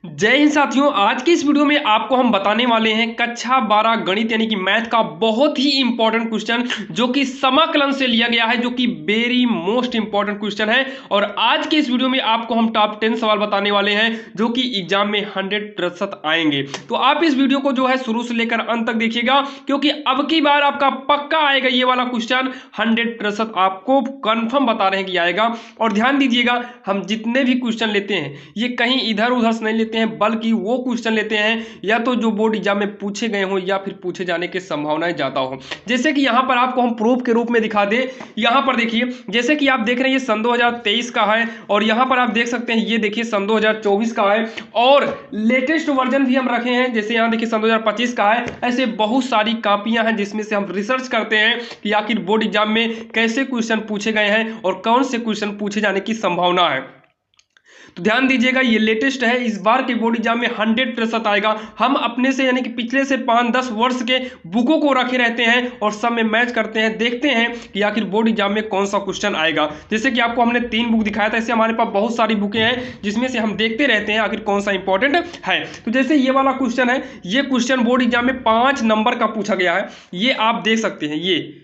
जय हिंद साथियों। आज की इस वीडियो में आपको हम बताने वाले हैं कक्षा 12 गणित यानी कि मैथ का बहुत ही इंपॉर्टेंट क्वेश्चन जो कि समाकलन से लिया गया है, जो कि वेरी मोस्ट इंपॉर्टेंट क्वेश्चन है। और आज के इस वीडियो में आपको हम टॉप 10 सवाल बताने वाले हैं जो कि एग्जाम में 100% आएंगे। तो आप इस वीडियो को जो है शुरू से लेकर अंत तक देखिएगा, क्योंकि अब की बार आपका पक्का आएगा ये वाला क्वेश्चन। 100% आपको कंफर्म बता रहे हैं कि आएगा। और ध्यान दीजिएगा, हम जितने भी क्वेश्चन लेते हैं ये कहीं इधर उधर से नहीं लेते हैं, बल्कि वो क्वेश्चन लेते हैं या तो जो बोर्ड एग्जाम में पूछे गए हो या फिर पूछे जाने की संभावनाएं ज्यादा हो। जैसे कि यहां पर आपको हम प्रूफ के रूप में दिखा दें। यहां पर देखिए, जैसे कि आप देख रहे हैं ये सन 2023 का है, और यहां पर आप देख सकते हैं ये देखिए सन 2024 का है, और लेटेस्ट वर्जन भी हम रखे हैं। जैसे यहां देखिए सन 2025 का है। ऐसे बहुत सारी कॉपियां हैं जिसमें से हम रिसर्च करते हैं कि आखिर बोर्ड एग्जाम में कैसे क्वेश्चन पूछे गए हैं और कौन से क्वेश्चन पूछे जाने की संभावना है। तो ध्यान दीजिएगा, ये लेटेस्ट है, इस बार के बोर्ड एग्जाम में 100% आएगा। हम अपने से यानी कि पिछले से 5-10 वर्ष के बुकों को रखे रहते हैं और सब में मैच करते हैं, देखते हैं कि आखिर बोर्ड एग्जाम में कौन सा क्वेश्चन आएगा। जैसे कि आपको हमने 3 बुक दिखाया था, ऐसे हमारे पास बहुत सारी बुकें हैं जिसमें से हम देखते रहते हैं आखिर कौन सा इंपॉर्टेंट है। तो जैसे ये वाला क्वेश्चन है, ये क्वेश्चन बोर्ड एग्जाम में 5 नंबर का पूछा गया है। ये आप देख सकते हैं, ये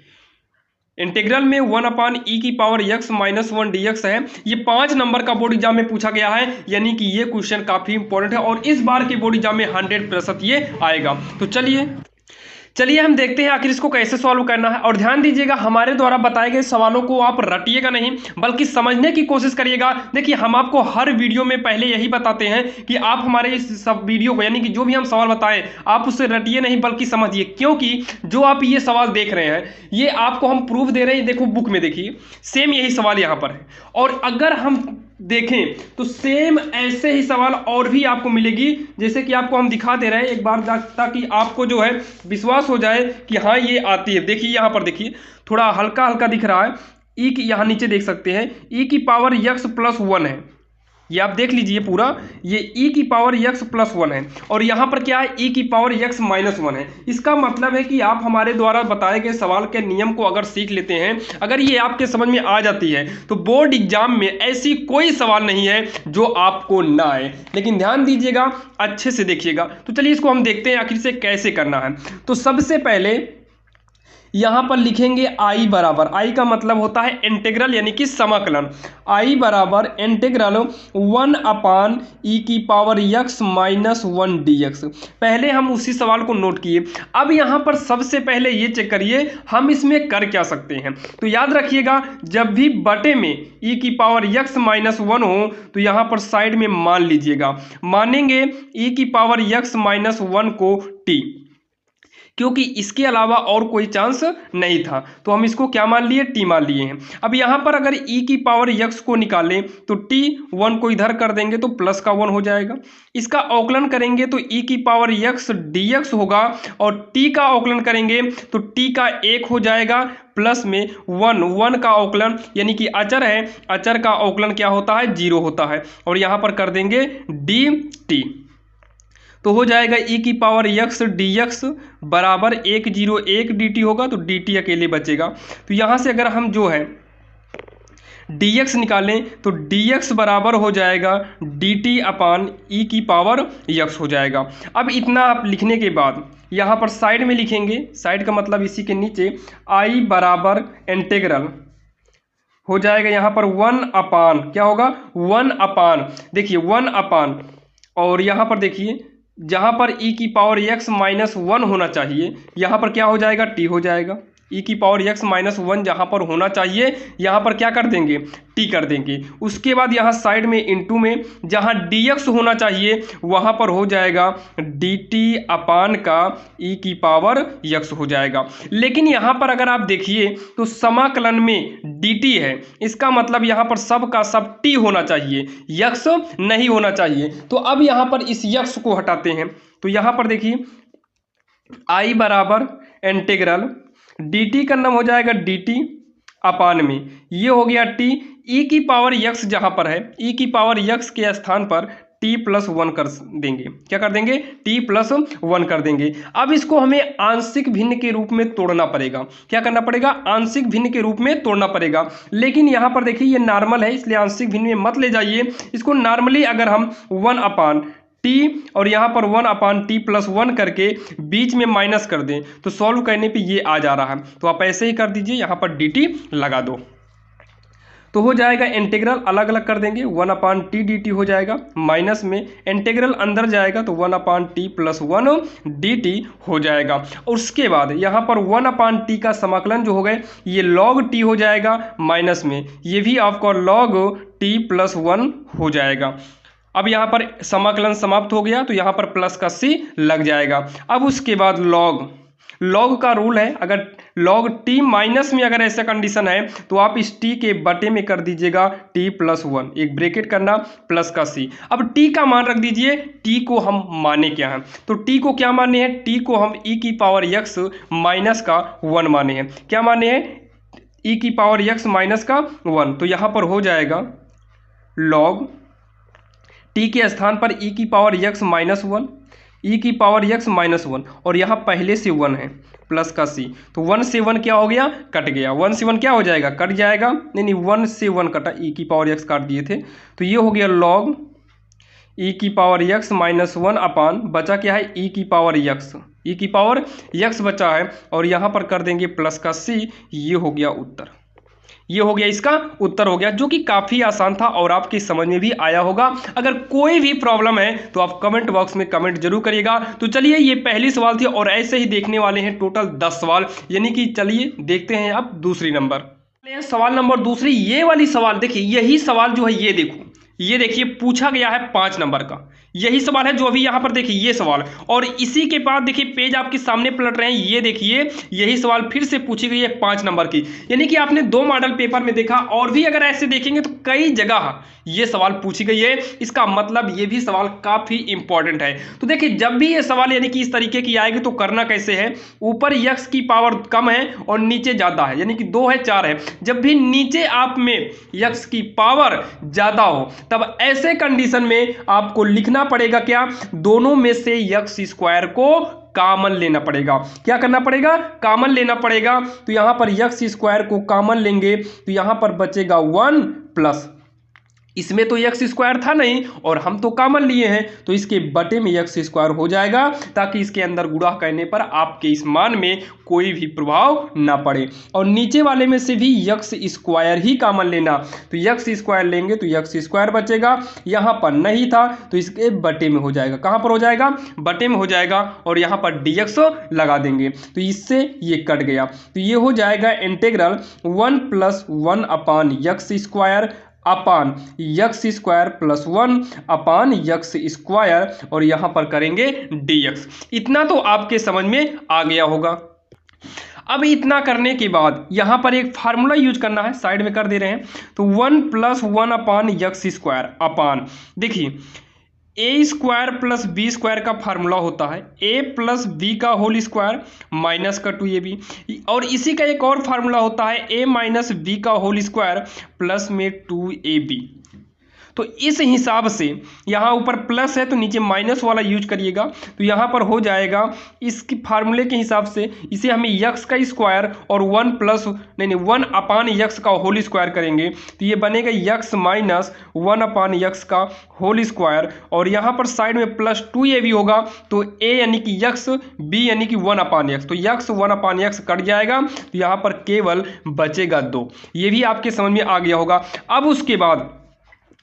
इंटीग्रल में 1/e⁻x-1 dx है। ये 5 नंबर का बोर्ड एग्जाम में पूछा गया है, यानी कि ये क्वेश्चन काफी इंपॉर्टेंट है और इस बार के बोर्ड एग्जाम में 100% ये आएगा। तो चलिए हम देखते हैं आखिर इसको कैसे सॉल्व करना है। और ध्यान दीजिएगा, हमारे द्वारा बताए गए सवालों को आप रटिएगा नहीं, बल्कि समझने की कोशिश करिएगा। देखिए, हम आपको हर वीडियो में पहले यही बताते हैं कि आप हमारे इस सब वीडियो को, यानी कि जो भी हम सवाल बताएं, आप उससे रटिए नहीं बल्कि समझिए। क्योंकि जो आप ये सवाल देख रहे हैं, ये आपको हम प्रूफ दे रहे हैं। देखो बुक में देखिए, सेम यही सवाल यहाँ पर है, और अगर हम देखें तो सेम ऐसे ही सवाल और भी आपको मिलेगी। जैसे कि आपको हम दिखा दे रहे हैं एक बार, ताकि आपको जो है विश्वास हो जाए कि हाँ ये आती है। देखिए यहाँ पर देखिए, थोड़ा हल्का हल्का दिख रहा है। ई की यहाँ नीचे देख सकते हैं e⁻x+1 है। ये आप देख लीजिए पूरा, ये e⁻x+1 है, और यहाँ पर क्या है e⁻x-1 है। इसका मतलब है कि आप हमारे द्वारा बताए गए सवाल के नियम को अगर सीख लेते हैं, अगर ये आपके समझ में आ जाती है, तो बोर्ड एग्जाम में ऐसी कोई सवाल नहीं है जो आपको ना आए। लेकिन ध्यान दीजिएगा, अच्छे से देखिएगा। तो चलिए इसको हम देखते हैं आखिर से कैसे करना है। तो सबसे पहले यहां पर लिखेंगे आई बराबर, आई का मतलब होता है इंटीग्रल यानी कि समाकलन। आई बराबर इंटीग्रल 1/e⁻x-1 dx। पहले हम उसी सवाल को नोट किए। अब यहां पर सबसे पहले ये चेक करिए हम इसमें कर क्या सकते हैं। तो याद रखिएगा, जब भी बटे में e⁻x-1 हो तो यहां पर साइड में मान लीजिएगा, मानेंगे e⁻x-1 को t, क्योंकि इसके अलावा और कोई चांस नहीं था। तो हम इसको क्या मान लिए, टी मान लिए हैं। अब यहाँ पर अगर e⁻x को निकालें तो t1 को इधर कर देंगे तो प्लस का 1 हो जाएगा। इसका अवकलन करेंगे तो e⁻x dx होगा, और t का अवकलन करेंगे तो t का 1 हो जाएगा, प्लस में 1 का अवकलन यानी कि अचर है, अचर का अवकलन क्या होता है, 0 होता है, और यहाँ पर कर देंगे dt। तो हो जाएगा e⁻x dx बराबर 101 dt होगा, तो dt अकेले बचेगा। तो यहाँ से अगर हम जो है dx निकालें तो dx बराबर हो जाएगा dt/e⁻x हो जाएगा। अब इतना आप लिखने के बाद यहाँ पर साइड में लिखेंगे, साइड का मतलब इसी के नीचे i बराबर इंटीग्रल हो जाएगा यहाँ पर 1/, क्या होगा 1/, देखिए 1/, और यहाँ पर देखिए जहाँ पर e⁻x-1 होना चाहिए, यहाँ पर क्या हो जाएगा, t हो जाएगा। e⁻x-1 जहाँ पर होना चाहिए, यहाँ पर क्या कर देंगे, t कर देंगे। उसके बाद यहाँ साइड में इनटू में जहाँ dx होना चाहिए वहाँ पर हो जाएगा dt/e⁻x हो जाएगा। लेकिन यहाँ पर अगर आप देखिए तो समाकलन में dt है, इसका मतलब यहाँ पर सब का सब t होना चाहिए, x नहीं होना चाहिए। तो अब यहाँ पर इस x को हटाते हैं, तो यहाँ पर देखिए i बराबर इंटीग्रल dt का नाम हो जाएगा dt/, में ये हो गया t, e⁻x जहाँ पर है e⁻x के स्थान पर t+1 कर देंगे, क्या कर देंगे, t+1 कर देंगे। अब इसको हमें आंशिक भिन्न के रूप में तोड़ना पड़ेगा, क्या करना पड़ेगा, आंशिक भिन्न के रूप में तोड़ना पड़ेगा। लेकिन यहाँ पर देखिए ये नॉर्मल है, इसलिए आंशिक भिन्न में मत ले जाइए इसको। नॉर्मली अगर हम 1/, टी और यहाँ पर 1/t+1 करके बीच में माइनस कर दें तो सॉल्व करने पे ये आ जा रहा है। तो आप ऐसे ही कर दीजिए, यहाँ पर dt लगा दो तो हो जाएगा। इंटीग्रल अलग अलग कर देंगे, 1/t dt हो जाएगा, माइनस में इंटीग्रल अंदर जाएगा तो 1/t+1 dt हो जाएगा। और उसके बाद यहाँ पर 1/t का समाकलन जो हो गए ये log t हो जाएगा, माइनस में ये भी आपका log t+1 हो जाएगा। अब यहाँ पर समाकलन समाप्त हो गया तो यहाँ पर प्लस का c लग जाएगा। अब उसके बाद लॉग का रूल है, अगर log t माइनस में अगर ऐसा कंडीशन है तो आप इस t के बटे में कर दीजिएगा t+1, एक ब्रैकेट करना प्लस का c। अब t का मान रख दीजिए, t को हम माने क्या हैं, तो t को क्या माने हैं, t को हम e⁻x माइनस का 1 माने हैं। क्या माने हैं, e⁻x माइनस का 1। तो यहाँ पर हो जाएगा log t के स्थान पर e⁻x माइनस 1, e⁻x माइनस 1 और यहाँ पहले से 1 है प्लस का c, तो 1 से 1 क्या हो गया, कट गया। 1 से 1 क्या हो जाएगा, कट जाएगा, नहीं 1 से 1 कटा, e⁻x काट दिए थे तो ये हो गया log e⁻x माइनस 1 अपान बचा क्या है e⁻x बचा है और यहाँ पर कर देंगे प्लस का c। ये हो गया उत्तर, ये हो गया इसका उत्तर हो गया, जो कि काफ़ी आसान था और आपकी समझ में भी आया होगा। अगर कोई भी प्रॉब्लम है तो आप कमेंट बॉक्स में कमेंट जरूर करिएगा। तो चलिए ये पहली सवाल थी और ऐसे ही देखने वाले हैं टोटल 10 सवाल, यानी कि चलिए देखते हैं अब दूसरी नंबर। सवाल नंबर दूसरी, ये वाली सवाल देखिए, यही सवाल जो है ये देखो, ये देखिए पूछा गया है 5 नंबर का, यही सवाल है जो अभी यहाँ पर देखिए ये सवाल, और इसी के बाद देखिए पेज आपके सामने पलट रहे हैं, ये देखिए यही सवाल फिर से पूछी गई है 5 नंबर की। यानी कि आपने 2 मॉडल पेपर में देखा और भी अगर ऐसे देखेंगे तो कई जगह ये सवाल पूछी गई है। इसका मतलब ये भी सवाल काफी इंपॉर्टेंट है। तो देखिए जब भी ये सवाल यानी कि इस तरीके की आएगी तो करना कैसे है, ऊपर x की पावर कम है और नीचे ज्यादा है, यानी कि 2 है 4 है, जब भी नीचे आप में x की पावर ज्यादा हो तब ऐसे कंडीशन में आपको लिखना पड़ेगा क्या, दोनों में से x² को कॉमन लेना पड़ेगा। क्या करना पड़ेगा, कॉमन लेना पड़ेगा। तो यहां पर x² को कॉमन लेंगे तो यहां पर बचेगा 1 प्लस, इसमें तो x² था नहीं और हम तो कॉमन लिए हैं तो इसके बटे में x² हो जाएगा, ताकि इसके अंदर गुणा करने पर आपके इस मान में कोई भी प्रभाव ना पड़े। और नीचे वाले में से भी x² ही कॉमन लेना, तो x² लेंगे तो x² बचेगा, यहाँ पर नहीं था तो इसके बटे में हो जाएगा। कहाँ पर हो जाएगा, बटे में हो जाएगा, और यहाँ पर dx लगा देंगे तो इससे ये कट गया। तो ये हो जाएगा इंटीग्रल 1 + 1/x² अपान x² + 1 अपान x², और यहां पर करेंगे dx। इतना तो आपके समझ में आ गया होगा। अब इतना करने के बाद यहां पर एक फार्मूला यूज करना है, साइड में कर दे रहे हैं, तो 1 + 1/x² अपान, देखिए a² + b² का फार्मूला होता है a + b का होल स्क्वायर माइनस का 2ab, और इसी का एक और फार्मूला होता है a - b का होल स्क्वायर प्लस में 2ab। तो इस हिसाब से यहाँ ऊपर प्लस है तो नीचे माइनस वाला यूज करिएगा, तो यहाँ पर हो जाएगा इसकी फार्मूले के हिसाब से इसे हमें x का स्क्वायर और 1 अपान x का होल स्क्वायर करेंगे तो ये बनेगा x - 1/x का होल स्क्वायर, और यहाँ पर साइड में प्लस 2ab होगा तो a यानी कि x, b यानी कि 1/x, तो x 1/x कट जाएगा तो यहाँ पर केवल बचेगा 2। ये भी आपके समझ में आ गया होगा। अब उसके बाद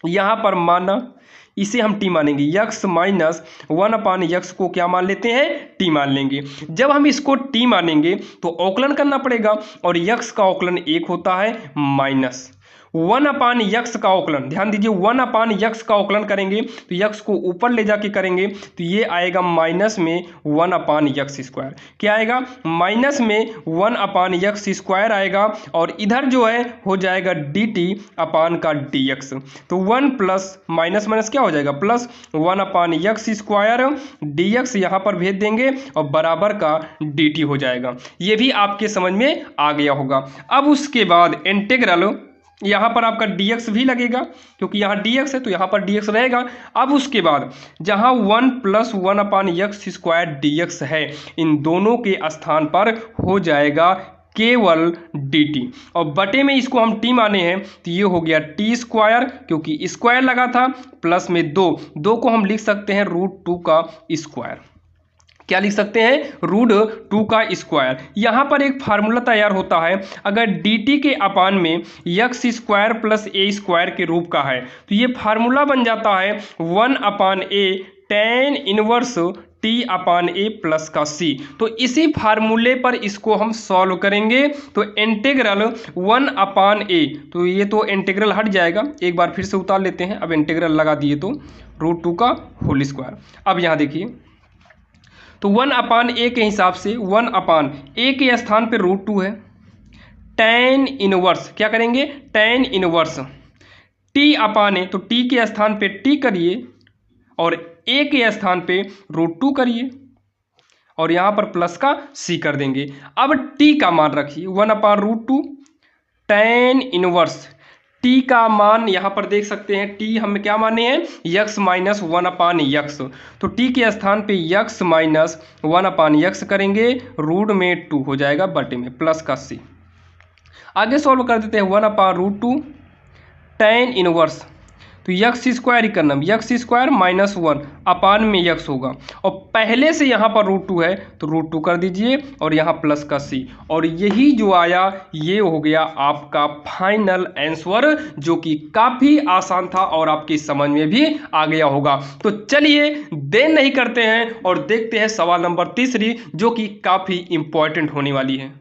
यहाँ पर माना इसे हम t मानेंगे, x - 1/x को क्या मान लेते हैं, t मान लेंगे। जब हम इसको t मानेंगे तो औकलन करना पड़ेगा, और x का औकलन 1 होता है माइनस 1/x का औकलन, ध्यान दीजिए 1/x का औकलन करेंगे तो x को ऊपर ले जाके करेंगे तो ये आएगा माइनस में 1/x²। क्या आएगा, माइनस में 1/x² आएगा, और इधर जो है हो जाएगा dt अपान का dx। तो 1 प्लस माइनस माइनस क्या हो जाएगा, प्लस 1/x² dx यहाँ पर भेज देंगे और बराबर का dt हो जाएगा। ये भी आपके समझ में आ गया होगा। अब उसके बाद इंटीग्रल, यहाँ पर आपका dx भी लगेगा क्योंकि यहाँ dx है तो यहाँ पर dx रहेगा। अब उसके बाद जहाँ 1 + 1/x² dx है, इन दोनों के स्थान पर हो जाएगा केवल dt, और बटे में इसको हम t माने हैं तो ये हो गया t स्क्वायर, क्योंकि स्क्वायर लगा था, प्लस में 2 को हम लिख सकते हैं √2 का स्क्वायर। क्या लिख सकते हैं? √2 का स्क्वायर। यहाँ पर एक फार्मूला तैयार होता है, अगर dt के अपान में x square plus a square के रूप का है तो ये फार्मूला बन जाता है 1/a tan inverse t upon a plus का c। तो इसी फार्मूले पर इसको हम सॉल्व करेंगे तो इंटीग्रल 1/a, तो ये तो इंटीग्रल हट जाएगा, एक बार फिर से उतार लेते हैं, अब इंटीग्रल लगा दिए तो √2 का होल स्क्वायर। अब यहाँ देखिए तो 1/a के हिसाब से 1/a के स्थान पे √2 है, tan इनवर्स क्या करेंगे? tan inverse t upon a, तो t के स्थान पे t करिए और a के स्थान पे √2 करिए और यहाँ पर प्लस का c कर देंगे। अब t का मान रखिए 1/√2 tan इनवर्स t का मान यहाँ पर देख सकते हैं, t हम क्या माने हैं? x माइनस 1/x, तो t के स्थान पे x माइनस 1/x करेंगे, रूट में 2 हो जाएगा बटे में प्लस का c। आगे सॉल्व कर देते हैं 1/√2 tan इनवर्स, तो x स्क्वायर ही करना, x स्क्वायर माइनस 1 अपान में x होगा, और पहले से यहाँ पर √2 है तो √2 कर दीजिए और यहाँ प्लस का c, और यही जो आया ये हो गया आपका फाइनल आंसर, जो कि काफ़ी आसान था और आपकी समझ में भी आ गया होगा। तो चलिए देर नहीं करते हैं और देखते हैं सवाल नंबर 3, जो कि काफ़ी इंपॉर्टेंट होने वाली है।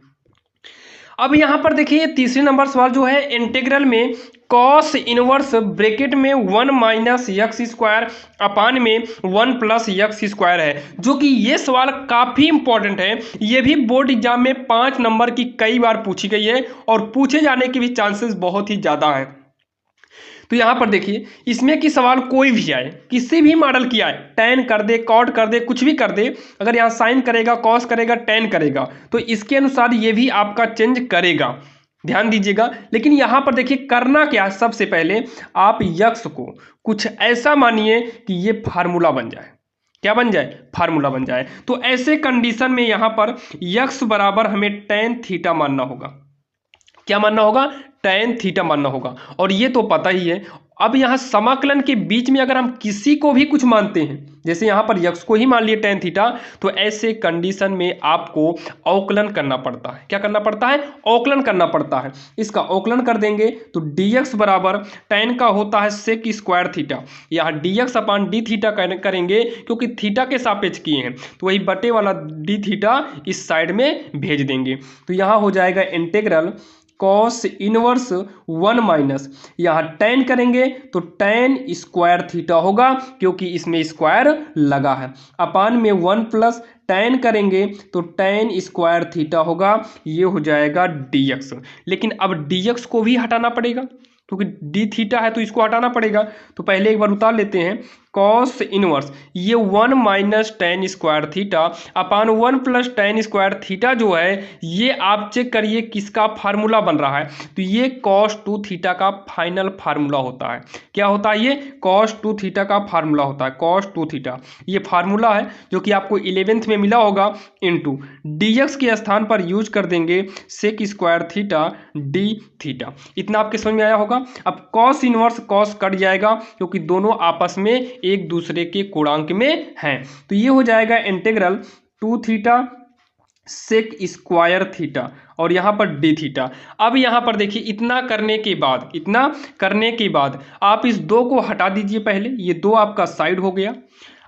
अब यहाँ पर देखिए तीसरे नंबर सवाल जो है, इंटीग्रल में कॉस इनवर्स ब्रैकेट में 1 माइनस x स्क्वायर अपान में 1 प्लस x स्क्वायर है, जो कि ये सवाल काफ़ी इंपॉर्टेंट है। ये भी बोर्ड एग्जाम में 5 नंबर की कई बार पूछी गई है और पूछे जाने के भी चांसेस बहुत ही ज़्यादा है। तो यहाँ पर देखिए इसमें कि सवाल कोई भी आए, किसी भी मॉडल की आए, tan कर दे, कॉट कर दे, कुछ भी कर दे, अगर यहाँ साइन करेगा, कॉस करेगा, tan करेगा, तो इसके अनुसार ये भी आपका चेंज करेगा, ध्यान दीजिएगा। लेकिन यहाँ पर देखिए करना क्या है, सबसे पहले आप यक्स को कुछ ऐसा मानिए कि ये फार्मूला बन जाए। क्या बन जाए? फार्मूला बन जाए। तो ऐसे कंडीशन में यहाँ पर यक्स बराबर हमें tan थीटा मानना होगा। क्या मानना होगा? tan थीटा मानना होगा, और ये तो पता ही है। अब यहाँ समाकलन के बीच में अगर हम किसी को भी कुछ मानते हैं, जैसे यहाँ पर यक्स को ही मान लिए tan थीटा, तो ऐसे कंडीशन में आपको अवकलन करना पड़ता है। क्या करना पड़ता है? अवकलन करना पड़ता है। इसका अवकलन कर देंगे तो dx बराबर tan का होता है sec स्क्वायर थीटा, यहाँ dx अपान d थीटा करेंगे क्योंकि थीटा के सापेक्ष किए हैं, तो वही बटे वाला d थीटा इस साइड में भेज देंगे। तो यहाँ हो जाएगा इंटीग्रल कॉस इनवर्स 1 माइनस, यहाँ tan करेंगे तो tan स्क्वायर थीटा होगा क्योंकि इसमें स्क्वायर लगा है, अपान में 1 प्लस tan करेंगे तो tan स्क्वायर थीटा होगा, ये हो जाएगा dx। लेकिन अब dx को भी हटाना पड़ेगा क्योंकि d थीटा है तो इसको हटाना पड़ेगा। तो पहले एक बार उतार लेते हैं, कॉस इनवर्स ये 1 minus tan square theta upon 1 plus tan square theta जो है, ये आप चेक करिए किसका फार्मूला बन रहा है, तो ये cos 2 थीटा का फाइनल फार्मूला होता है। क्या होता है? ये cos 2 थीटा का फार्मूला होता है। cos 2 थीटा ये फार्मूला है जो कि आपको 11th में मिला होगा, इनटू dx के स्थान पर यूज कर देंगे sec square theta d theta. इतना आपके समझ में आया होगा। अब cos इनवर्स cos कट जाएगा क्योंकि दोनों आपस में एक दूसरे के गुणांक में हैं, तो ये हो जाएगा integral 2 theta sec square theta और यहाँ पर d थीटा। अब यहाँ पर देखिए इतना करने के बाद आप इस 2 को हटा दीजिए, पहले ये 2 आपका साइड हो गया।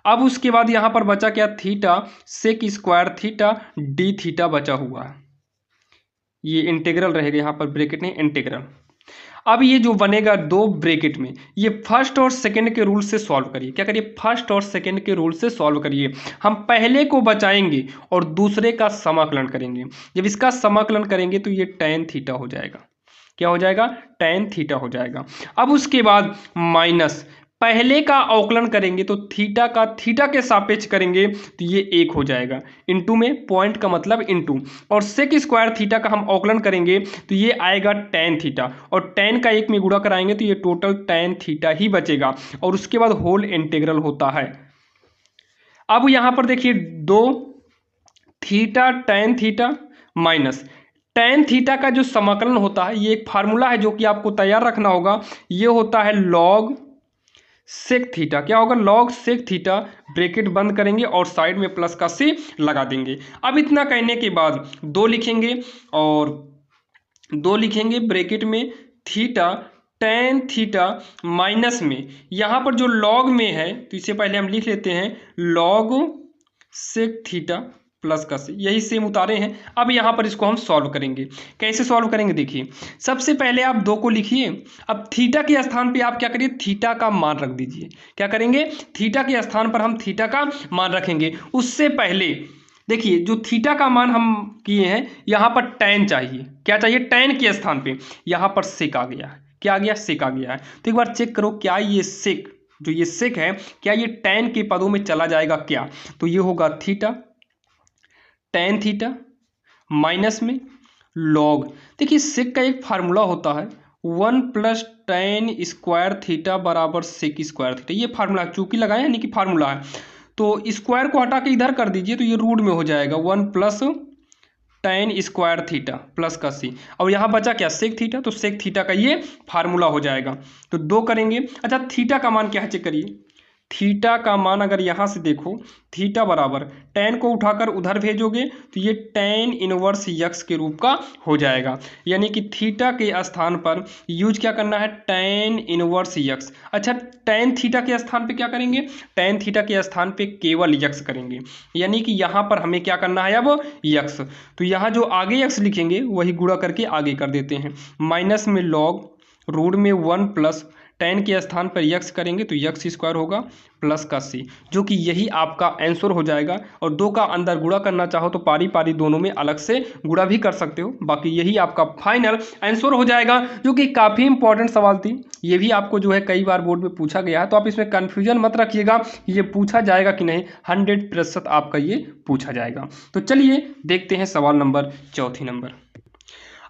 अब उसके बाद यहाँ पर बचा क्या? Theta sec square theta d theta बचा हुआ है, ये इंटीग्रल रहेगा, यहाँ पर ब्रैकेट नहीं इंटीग्रल। अब ये जो बनेगा 2 ब्रैकेट में, ये फर्स्ट और सेकंड के रूल से सॉल्व करिए। क्या करिए? फर्स्ट और सेकंड के रूल से सॉल्व करिए। हम पहले को बचाएंगे और दूसरे का समाकलन करेंगे। जब इसका समाकलन करेंगे तो ये tan थीटा हो जाएगा। क्या हो जाएगा? tan थीटा हो जाएगा। अब उसके बाद माइनस पहले का अवकलन करेंगे तो थीटा का थीटा के सापेक्ष करेंगे तो ये 1 हो जाएगा, इनटू में पॉइंट का मतलब इनटू, और सेक स्क्वायर थीटा का हम अवकलन करेंगे तो ये आएगा tan थीटा, और tan का 1 में गुणा कराएंगे तो ये टोटल tan थीटा ही बचेगा, और उसके बाद होल इंटीग्रल होता है। अब यहाँ पर देखिए 2 theta tan theta minus tan theta का जो समाकलन होता है, ये एक फार्मूला है जो कि आपको तैयार रखना होगा। ये होता है लॉग सेक थीटा। क्या होगा? लॉग सेक थीटा, ब्रैकेट बंद करेंगे और साइड में प्लस का सी लगा देंगे। अब इतना कहने के बाद 2 लिखेंगे और 2 लिखेंगे ब्रैकेट में थीटा टेन थीटा माइनस में, यहाँ पर जो लॉग में है तो इसे पहले हम लिख लेते हैं लॉग सेक थीटा प्लस का सी, यही सेम उतारे हैं। अब यहाँ पर इसको हम सॉल्व करेंगे। कैसे सॉल्व करेंगे? देखिए, सबसे पहले आप 2 को लिखिए। अब थीटा के स्थान पे आप क्या करिए? थीटा का मान रख दीजिए। क्या करेंगे? थीटा के स्थान पर हम थीटा का मान रखेंगे। उससे पहले देखिए, जो थीटा का मान हम किए हैं, यहाँ पर टेन चाहिए। क्या चाहिए? टेन के स्थान पे यहाँ पर सेक आ गया है। क्या आ गया? सेक आ गया है। तो एक बार चेक करो, क्या ये सेक, जो ये सेक है, क्या ये टेन के पदों में चला जाएगा क्या? तो ये होगा थीटा टेन थीटा माइनस में लॉग। देखिए, सेक का एक फार्मूला होता है 1 प्लस टेन स्क्वायर थीटा बराबर सेक स्क्वायर थीटा। ये फार्मूला चूंकि लगाए यानी कि फार्मूला है, तो स्क्वायर को हटा के इधर कर दीजिए तो ये रूट में हो जाएगा 1 plus tan square theta plus का सी। और यहाँ बचा क्या? Sec theta. तो सेक थीटा का ये फार्मूला हो जाएगा। तो 2 करेंगे। अच्छा, थीटा का मान क्या है? चेक करिए। थीटा का मान अगर यहाँ से देखो, थीटा बराबर टेन को उठाकर उधर भेजोगे तो ये टेन इनवर्स यक्स के रूप का हो जाएगा। यानी कि थीटा के स्थान पर यूज क्या करना है? Tan inverse x. अच्छा, टेन थीटा के स्थान पे क्या करेंगे? टेन थीटा के स्थान पे केवल यक्स करेंगे। यानी कि यहाँ पर हमें क्या करना है? अब यक्स। तो यहाँ जो आगे यक्स लिखेंगे वही गुणा करके आगे कर देते हैं। माइनस में लॉग रूट में 1 प्लस टेन के स्थान पर यक्स करेंगे तो यक्स स्क्वायर होगा प्लस का सी, जो कि यही आपका आंसर हो जाएगा। और 2 का अंदर गुणा करना चाहो तो पारी पारी दोनों में अलग से गुणा भी कर सकते हो। बाकी यही आपका फाइनल आंसर हो जाएगा, जो कि काफ़ी इंपॉर्टेंट सवाल थी। ये भी आपको जो है कई बार बोर्ड में पूछा गया है, तो आप इसमें कन्फ्यूजन मत रखिएगा, ये पूछा जाएगा कि नहीं। 100% आपका ये पूछा जाएगा। तो चलिए देखते हैं सवाल नंबर 4 नंबर।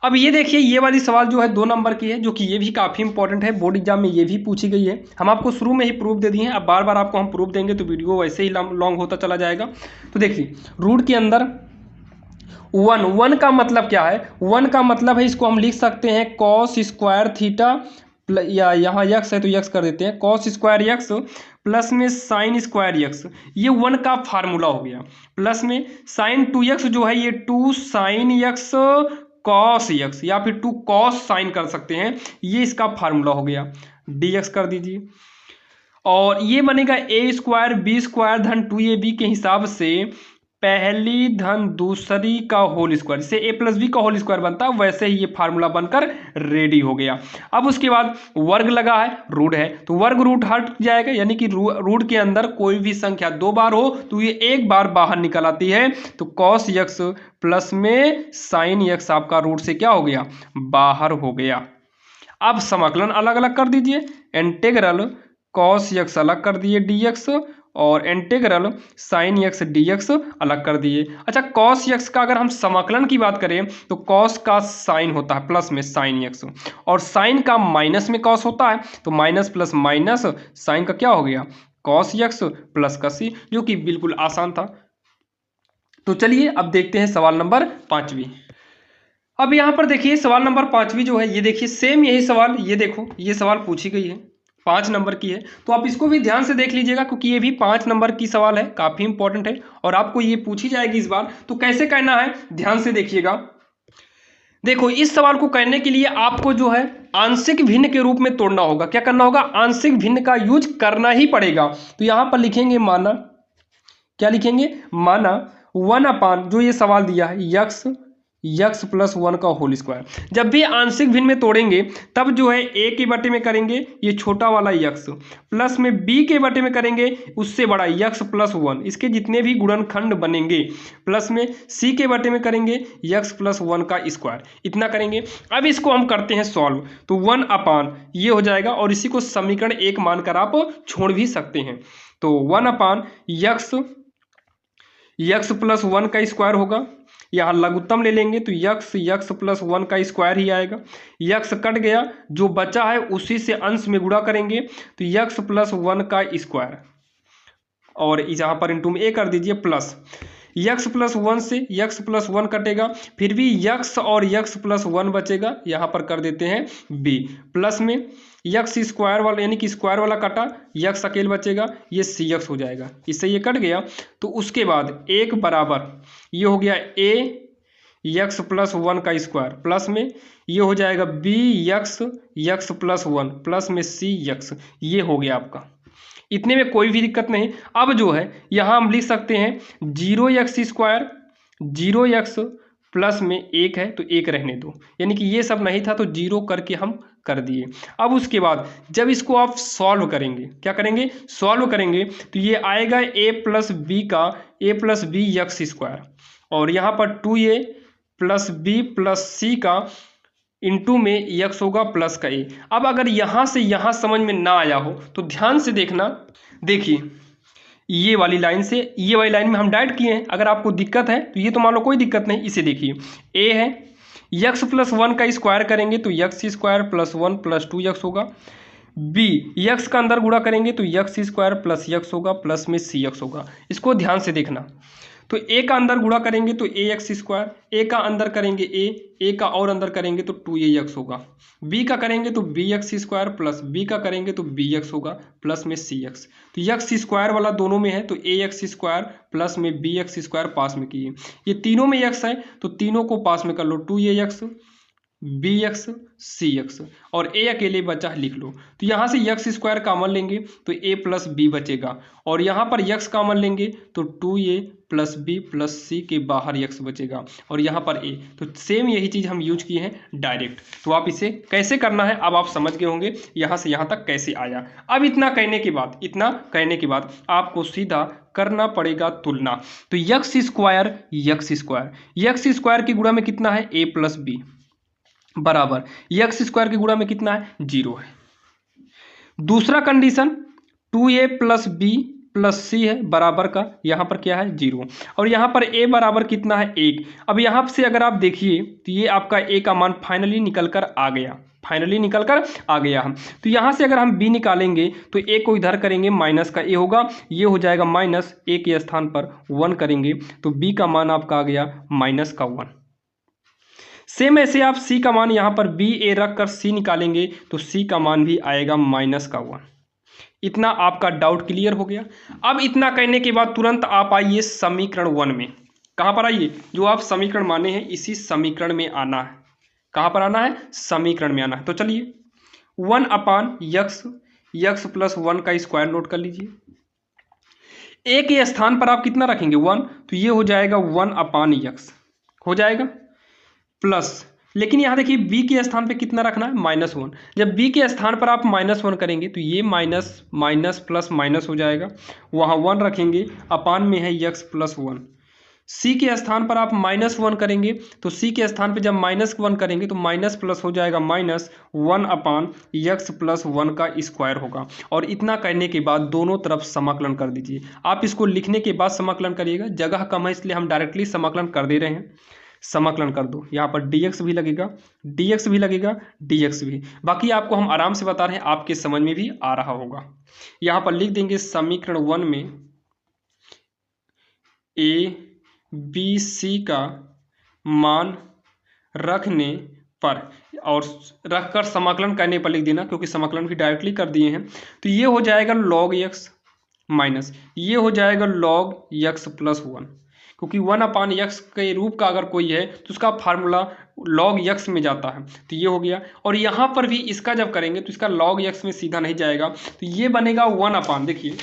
अब ये देखिए, ये वाली सवाल जो है 2 नंबर की है, जो कि ये भी काफ़ी इंपॉर्टेंट है। बोर्ड एग्जाम में ये भी पूछी गई है। हम आपको शुरू में ही प्रूफ दे दिए हैं, अब बार बार आपको हम प्रूफ देंगे तो वीडियो वैसे ही लॉन्ग होता चला जाएगा। तो देखिए, रूट के अंदर 1 का मतलब क्या है? 1 का मतलब है, इसको हम लिख सकते हैं कॉस स्क्वायर थीटा, या यहाँ यक्स है तो यक्स कर देते हैं, कॉस स्क्वायर यक्स प्लस में साइन स्क्वायर यक्स। ये 1 का फार्मूला हो गया। प्लस में साइन 2x जो है, ये 2 साइन यक्स कॉस यक्स, या फिर 2 कॉस साइन कर सकते हैं। ये इसका फार्मूला हो गया। dx कर दीजिए और ये बनेगा a स्क्वायर बी स्क्वायर धन 2ab के हिसाब से पहली धन दूसरी का होल स्क्वायर। जैसे a प्लस बी का होल स्क्वायर बनता है, वैसे ही ये फार्मूला बनकर रेडी हो गया। अब उसके बाद वर्ग लगा है, रूट है, तो वर्ग रूट हट जाएगा। यानी कि रूट के अंदर कोई भी संख्या 2 बार हो तो ये 1 बार बाहर निकल आती है। तो कॉस यक्स प्लस में साइन यक्स आपका रूट से क्या हो गया? बाहर हो गया। अब समाकलन अलग अलग कर दीजिए। इंटीग्रल कॉस यक्स अलग कर दिए dx, और इंटीग्रल साइन यक्स dx अलग कर दिए। अच्छा, कॉस यक्स का अगर हम समाकलन की बात करें तो कॉस का साइन होता है प्लस में साइन यक्स, और साइन का माइनस में कॉस होता है, तो माइनस प्लस माइनस साइन का क्या हो गया? कॉस यक्स प्लस का सी, जो कि बिल्कुल आसान था। तो चलिए अब देखते हैं सवाल नंबर 5वीं। अब यहाँ पर देखिए, सवाल नंबर 5वीं जो है, ये देखिए सेम यही सवाल, ये देखो ये सवाल पूछी गई है, 5 नंबर की है। तो आप इसको भी ध्यान से देख लीजिएगा, क्योंकि ये भी 5 नंबर की सवाल है, काफ़ी इंपॉर्टेंट है और आपको ये पूछी जाएगी इस बार। तो कैसे करना है ध्यान से देखिएगा। देखो, इस सवाल को करने के लिए आपको जो है आंशिक भिन्न के रूप में तोड़ना होगा। क्या करना होगा? आंशिक भिन्न का यूज करना ही पड़ेगा। तो यहाँ पर लिखेंगे माना, क्या लिखेंगे? माना 1 जो ये सवाल दिया है यक्स प्लस 1 का होल स्क्वायर। जब भी आंशिक भिन्न में तोड़ेंगे तब जो है a के बटे में करेंगे ये छोटा वाला यक्स, प्लस में b के बटे में करेंगे उससे बड़ा यक्स प्लस 1, इसके जितने भी गुणनखंड बनेंगे, प्लस में c के बटे में करेंगे यक्स प्लस 1 का स्क्वायर। इतना करेंगे। अब इसको हम करते हैं सॉल्व, तो 1 ये हो जाएगा, और इसी को समीकरण 1 मानकर आप छोड़ भी सकते हैं। तो 1 यक्स प्लस 1 का स्क्वायर होगा। यहाँ लघुत्तम ले लेंगे तो यक्स प्लस 1 का स्क्वायर ही आएगा। यक्स कट गया, जो बचा है उसी से अंश में गुणा करेंगे तो यक्स प्लस 1 का स्क्वायर, और यहाँ पर इंटू में ए कर दीजिए, प्लस यक्स प्लस वन से यक्स प्लस वन कटेगा, फिर भी यक्स और यक्स प्लस वन बचेगा, यहाँ पर कर देते हैं बी। प्लस में यक्स स्क्वायर वाला यानी कि स्क्वायर वाला कटा, यक्स अकेले बचेगा, ये सी यक्स हो जाएगा, इससे ये कट गया। तो उसके बाद एक बराबर ये हो गया ए यक्स प्लस वन का स्क्वायर, प्लस में ये हो जाएगा B X X plus one, plus में सी यक्स, ये हो गया आपका। इतने में कोई भी दिक्कत नहीं। अब जो है यहाँ हम लिख सकते हैं zero x square, zero x plus में एक है तो एक रहने दो, यानी कि ये सब नहीं था तो जीरो करके हम कर दिए। अब उसके बाद जब इसको आप सॉल्व करेंगे, क्या करेंगे, सॉल्व करेंगे, तो ये आएगा ए प्लस बी यक्स स्क्वायर, और यहाँ पर 2a प्लस बी प्लस सी का इंटू में यक्स होगा प्लस का ए। अब अगर यहाँ से यहाँ समझ में ना आया हो तो ध्यान से देखना, देखिए ये वाली लाइन से ये वाली लाइन में हम डायरेक्ट किए हैं। अगर आपको दिक्कत है तो ये तो मान लो कोई दिक्कत नहीं, इसे देखिए ए है यक्स प्लस वन का स्क्वायर करेंगे तो X square plus one plus two x होगा, बी यक्स का अंदर गुणा करेंगे तो यक्स स्क्वायर प्लस यक्स होगा, प्लस में सी यक्स होगा। इसको ध्यान से देखना, तो ए का अंदर गुणा करेंगे तो ए एक्स स्क्वायर, ए का अंदर करेंगे ए का और अंदर करेंगे तो 2a एक्स होगा, बी का करेंगे तो B X square plus B का करेंगे तो बी एक्स होगा, प्लस में सी एक्स। तो यक्स स्क्वायर वाला दोनों में है तो ए एक्स स्क्वायर प्लस में बी एक्स स्क्वायर पास में किए, ये तीनों में एक्स है तो तीनों को पास में कर लो, 2a एक्स बी एक्स सी एक्स, और ए अकेले बचा है लिख लो। तो यहाँ से यक्स स्क्वायर कॉमन लेंगे तो ए प्लस बी बचेगा, और यहाँ पर यक्स कॉमन लेंगे तो 2a प्लस बी प्लस सी के बाहर यक्स बचेगा, और यहाँ पर ए। तो सेम यही चीज़ हम यूज किए हैं डायरेक्ट। तो आप इसे कैसे करना है अब आप समझ गए होंगे, यहाँ से यहाँ तक कैसे आया। अब इतना कहने के बाद आपको सीधा करना पड़ेगा तुलना। तो यक्स स्क्वायर की गुणा में कितना है, ए प्लस बी बराबर यक्स स्क्वायर के गुणा में कितना है, 0 है। दूसरा condition 2a plus b plus c है बराबर का, यहाँ पर क्या है 0, और यहाँ पर a बराबर कितना है 1। अब यहाँ से अगर आप देखिए तो ये आपका a का मान फाइनली निकल कर आ गया। तो यहाँ से अगर हम b निकालेंगे तो a को इधर करेंगे माइनस का a होगा, ये हो जाएगा माइनस, a के स्थान पर 1 करेंगे तो b का मान आपका आ गया माइनस का 1। सेम ऐसे आप c का मान यहाँ पर b a रख कर c निकालेंगे तो c का मान भी आएगा माइनस का 1। इतना आपका डाउट क्लियर हो गया। अब इतना कहने के बाद तुरंत आप आइए समीकरण 1 में। कहाँ पर आइए, जो आप समीकरण माने हैं इसी समीकरण में आना है। कहाँ पर आना है, समीकरण में आना है। तो चलिए 1 अपान यक्स प्लस 1 का स्क्वायर नोट कर लीजिए। ए के स्थान पर आप कितना रखेंगे 1, तो ये हो जाएगा 1 अपान यक्स हो जाएगा, प्लस लेकिन यहाँ देखिए b के स्थान पे कितना रखना है, -1। जब b के स्थान पर आप -1 करेंगे तो ये माइनस माइनस प्लस माइनस हो जाएगा, वहाँ 1 रखेंगे, अपान में है यक्स प्लस 1। c के स्थान पर आप -1 करेंगे तो c के स्थान पे जब -1 करेंगे तो माइनस प्लस हो जाएगा, -1 अपान यक्स प्लस 1 का स्क्वायर होगा। और इतना करने के बाद दोनों तरफ समाकलन कर दीजिए। आप इसको लिखने के बाद समाकलन करिएगा, जगह कम है इसलिए हम डायरेक्टली समाकलन कर दे रहे हैं। समाकलन कर दो, यहाँ पर dx भी लगेगा, dx भी, बाकी आपको हम आराम से बता रहे हैं, आपके समझ में भी आ रहा होगा। यहाँ पर लिख देंगे समीकरण 1 में a b c का मान रखने पर, और रखकर समाकलन करने पर लिख देना, क्योंकि समाकलन भी डायरेक्टली कर दिए हैं। तो ये हो जाएगा log x माइनस ये हो जाएगा log x प्लस 1, क्योंकि 1 अपान यक्स के रूप का अगर कोई है तो उसका फार्मूला log यक्स में जाता है। तो ये हो गया, और यहाँ पर भी इसका जब करेंगे तो इसका log यक्स में सीधा नहीं जाएगा, तो ये बनेगा 1 अपान, देखिए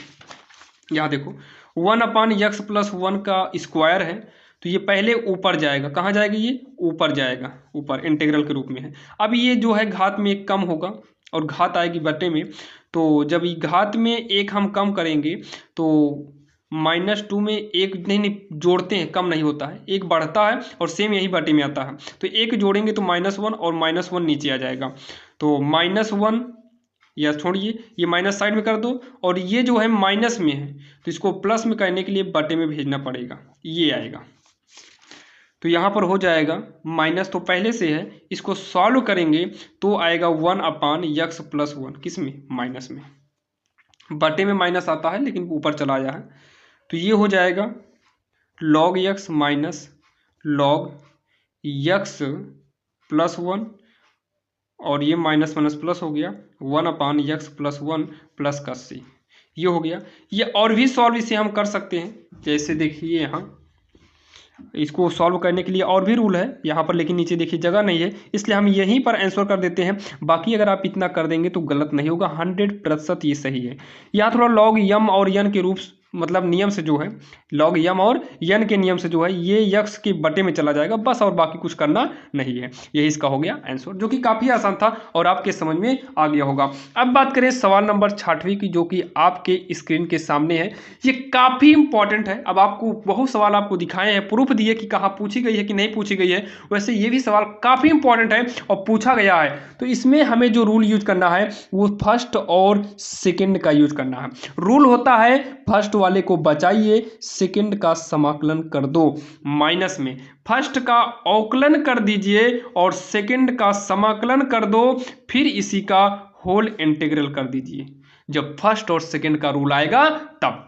यहाँ देखो 1 अपान यक्स प्लस 1 का स्क्वायर है, तो ये पहले ऊपर जाएगा, कहाँ जाएगा, ये ऊपर जाएगा, ऊपर इंटीग्रल के रूप में है। अब ये जो है घात में एक कम होगा और घात आएगी बटे में, तो जब ये घात में एक हम कम करेंगे तो -2 में एक नहीं जोड़ते हैं, कम नहीं होता है, एक बढ़ता है, और सेम यही बटे में आता है। तो एक जोड़ेंगे तो -1 और -1 नीचे आ जाएगा, तो -1 या छोड़िए ये माइनस साइड में कर दो, और ये जो है माइनस में है तो इसको प्लस में करने के लिए बटे में भेजना पड़ेगा, ये आएगा। तो यहाँ पर हो जाएगा माइनस तो पहले से है, इसको सॉल्व करेंगे तो आएगा 1 अपान यक्स प्लस 1, किस में, माइनस में, बटे में माइनस आता है लेकिन ऊपर चला आया है। तो ये हो जाएगा log x minus log x plus 1, और ये माइनस माइनस प्लस हो गया 1/x प्लस 1 प्लस का c, ये हो गया। ये और भी सॉल्व इसे हम कर सकते हैं, जैसे देखिए यहाँ इसको सॉल्व करने के लिए और भी रूल है यहाँ पर, लेकिन नीचे देखिए जगह नहीं है, इसलिए हम यहीं पर आंसर कर देते हैं। बाकी अगर आप इतना कर देंगे तो गलत नहीं होगा, 100% ये सही है। यहाँ थोड़ा लॉग यम और यन के रूप मतलब नियम से जो है, लॉग यम और यन के नियम से जो है ये यक्स के बटे में चला जाएगा बस, और बाकी कुछ करना नहीं है। यही इसका हो गया आंसर, जो कि काफ़ी आसान था और आपके समझ में आ गया होगा। अब बात करें सवाल नंबर 6वीं की, जो कि आपके स्क्रीन के सामने है। ये काफ़ी इंपॉर्टेंट है। अब आपको बहुत सवाल आपको दिखाए हैं, प्रूफ दिए कि कहाँ पूछी गई है कि नहीं पूछी गई है, वैसे ये भी सवाल काफ़ी इंपॉर्टेंट है और पूछा गया है। तो इसमें हमें जो रूल यूज करना है वो फर्स्ट और सेकंड का यूज करना है। रूल होता है फर्स्ट वाले को बचाइए, सेकंड का समाकलन कर दो माइनस में, फर्स्ट का अवकलन कर दीजिए और सेकंड का समाकलन कर दो, फिर इसी का होल इंटीग्रल कर दीजिए। जब फर्स्ट और सेकंड का रूल आएगा तब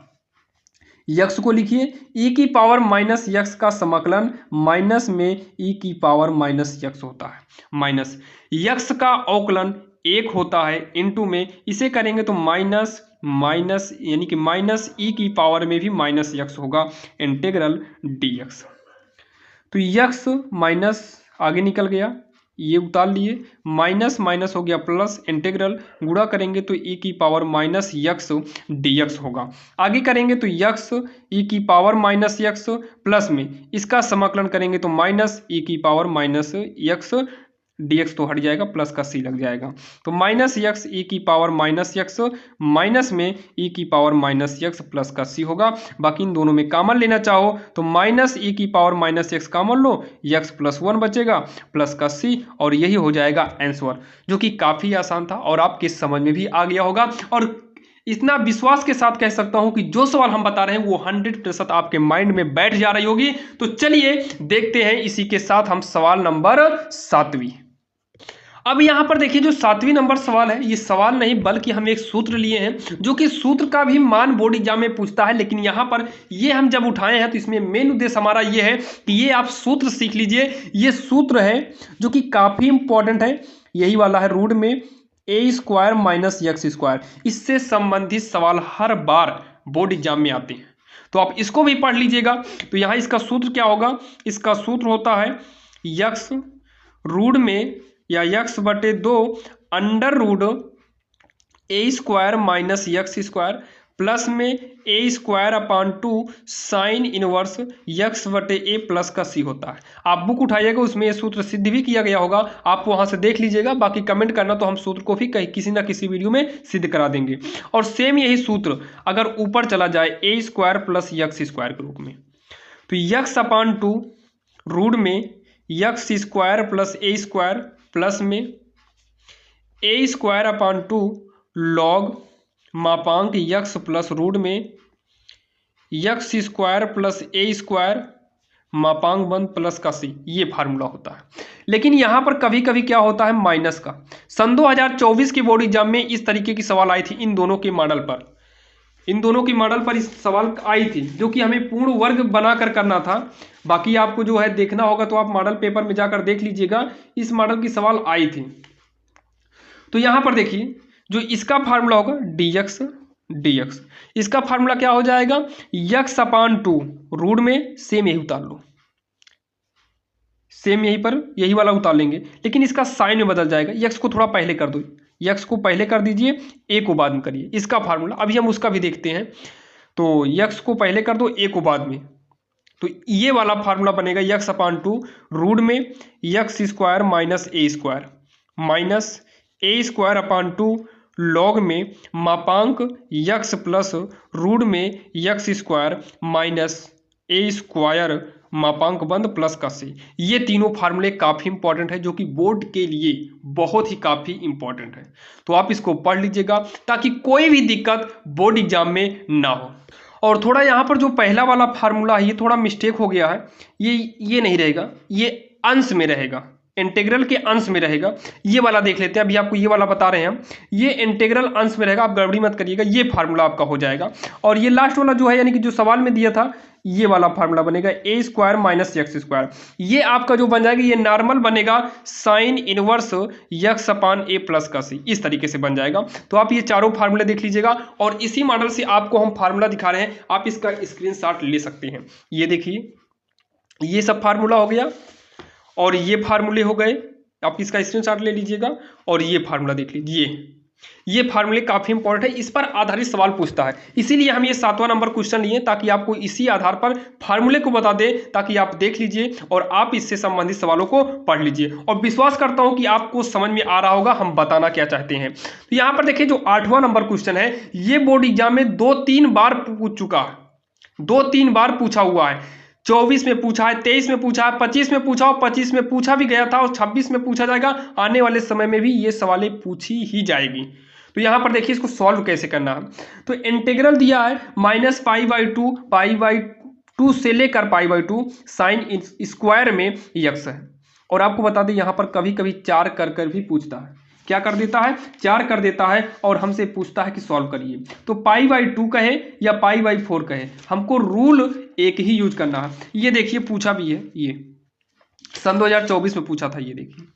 यक्स को लिखिए e की पावर माइनस यक्स का समाकलन माइनस में e की पावर माइनस यक्स होता है, माइनस यक्स का अवकलन 1 होता है, इनटू में इसे करेंगे तो माइनस माइनस यानी कि माइनस e की पावर में भी माइनस यक्स होगा, इंटीग्रल dx। तो यक्स माइनस आगे निकल गया, ये उतार लिए, माइनस माइनस हो गया प्लस, इंटीग्रल गुणा करेंगे तो e की पावर माइनस यक्स dx होगा। आगे करेंगे तो यक्स e की पावर माइनस यक्स प्लस में इसका समाकलन करेंगे तो माइनस e की पावर माइनस यक्स dx तो हट जाएगा, प्लस का c लग जाएगा। तो माइनस यक्स e की पावर माइनस यक्स माइनस में e की पावर माइनस यक्स प्लस का c होगा। बाकी इन दोनों में कॉमन लेना चाहो तो माइनस e की पावर माइनस यक्स कॉमन लो, यक्स प्लस 1 बचेगा प्लस का c, और यही हो जाएगा आंसर, जो कि काफ़ी आसान था और आपके समझ में भी आ गया होगा। और इतना विश्वास के साथ कह सकता हूं कि जो सवाल हम बता रहे हैं वो 100% आपके माइंड में बैठ जा रही होगी। तो चलिए देखते हैं, इसी के साथ हम सवाल नंबर 7वीं। अब यहाँ पर देखिए जो 7वीं नंबर सवाल है, ये सवाल नहीं बल्कि हम एक सूत्र लिए हैं, जो कि सूत्र का भी मान बोर्ड एग्जाम में पूछता है। लेकिन यहाँ पर ये हम जब उठाए हैं तो इसमें मेन उद्देश्य हमारा ये है कि ये आप सूत्र सीख लीजिए। ये सूत्र है जो कि काफ़ी इंपॉर्टेंट है, यही वाला है रूट में a² माइनस x²। इससे संबंधित सवाल हर बार बोर्ड एग्जाम में आते हैं, तो आप इसको भी पढ़ लीजिएगा। तो यहाँ इसका सूत्र क्या होगा, इसका सूत्र होता है x रूट में या x/2 under root a² minus x² plus में a²/2 sine inverse x/a plus का c होता है। आप बुक उठाइएगा, उसमें ये सूत्र सिद्ध भी किया गया होगा, आप वहां से देख लीजिएगा। बाकी कमेंट करना तो हम सूत्र को भी किसी ना किसी वीडियो में सिद्ध करा देंगे। और सेम यही सूत्र अगर ऊपर चला जाए a² प्लस x² के रूप में, तो x/2 रूट में x² प्लस a² प्लस में a²/2 लॉग मापांक x प्लस रूट में x² प्लस a² मापांक बंद प्लस का c, ये फार्मूला होता है। लेकिन यहाँ पर कभी कभी क्या होता है माइनस का। सन 2024 के बोर्ड एग्जाम में इस तरीके की सवाल आई थी, इन दोनों के मॉडल पर इस सवाल आई थी, जो कि हमें पूर्ण वर्ग बनाकर करना था। बाकी आपको जो है देखना होगा तो आप मॉडल पेपर में जाकर देख लीजिएगा, इस मॉडल की सवाल आई थी। तो यहाँ पर देखिए जो इसका फार्मूला होगा dx, इसका फार्मूला क्या हो जाएगा x/2 रूट में सेम यही उतार लो, सेम यहीं पर यही वाला उतार लेंगे, लेकिन इसका साइन में बदल जाएगा। x को थोड़ा पहले कर दो, x को पहले कर दीजिए, a को बाद में करिए। इसका फार्मूला अभी हम उसका भी देखते हैं। तो x को पहले कर दो, a को बाद में, तो ये वाला फार्मूला बनेगा x/2 रूट में x² minus a² minus a²/2 log में मापांक x प्लस रूट में x² माइनस a² मापांक बंद प्लस का c। ये तीनों फार्मूले काफ़ी इंपॉर्टेंट है, जो कि बोर्ड के लिए बहुत ही काफ़ी इंपॉर्टेंट है। तो आप इसको पढ़ लीजिएगा ताकि कोई भी दिक्कत बोर्ड एग्जाम में ना हो। और थोड़ा यहाँ पर जो पहला वाला फार्मूला है ये थोड़ा मिस्टेक हो गया है, ये नहीं रहेगा, ये अंश में रहेगा। इंटीग्रल के अंश में रहेगा। ये वाला देख लेते हैं, अभी आपको ये वाला बता रहे हैं हम, ये इंटीग्रल अंश में रहेगा, आप गड़बड़ी मत करिएगा, ये फार्मूला आपका हो जाएगा। और ये लास्ट वाला जो है यानी कि जो सवाल में दिया था, ये वाला फार्मूला बनेगा ए स्क्वायर माइनस एक्स स्क्वायर। ये आपका जो बन जाएगा, ये नॉर्मल बनेगा साइन इनवर्स यक्स अपान ए प्लस का सी, इस तरीके से बन जाएगा। तो आप ये चारों फार्मूले देख लीजिएगा, और इसी मॉडल से आपको हम फार्मूला दिखा रहे हैं, आप इसका स्क्रीनशॉट ले सकते हैं। ये देखिए, ये सब फार्मूला हो गया और ये फार्मूले हो गए, आप इसका स्क्रीनशॉट ले लीजिएगा। और ये फार्मूला देख लीजिए, ये फार्मूले काफी इंपॉर्टेंट है, इस पर आधारित सवाल पूछता है, इसीलिए हम ये 7वां नंबर क्वेश्चन लिए, ताकि आपको इसी आधार पर फार्मूले को बता दे, ताकि आप देख लीजिए और आप इससे संबंधित सवालों को पढ़ लीजिए। और विश्वास करता हूं कि आपको समझ में आ रहा होगा हम बताना क्या चाहते हैं। तो यहां पर देखिए, जो 8वां नंबर क्वेश्चन है, ये बोर्ड एग्जाम में 2-3 बार पूछ चुका है, 2-3 बार पूछा हुआ है। 24 में पूछा है, 23 में पूछा है, 25 में पूछा, और 25 में पूछा भी गया था, और 26 में पूछा जाएगा। आने वाले समय में भी ये सवालें पूछी ही जाएगी। तो यहां पर देखिए, इसको सॉल्व कैसे करना है। तो इंटीग्रल दिया है -π/2 से लेकर π/2 साइन स्क्वायर में यक्स है। और आपको बता दें, यहां पर कभी कभी 4 कर भी पूछता है, क्या कर देता है, 4 कर देता है, और हमसे पूछता है कि सॉल्व करिए। तो π/2 कहे या π/4 कहे, हमको रूल एक ही यूज करना है। ये देखिए, पूछा भी है, ये सन 2024 में पूछा था, ये देखिए।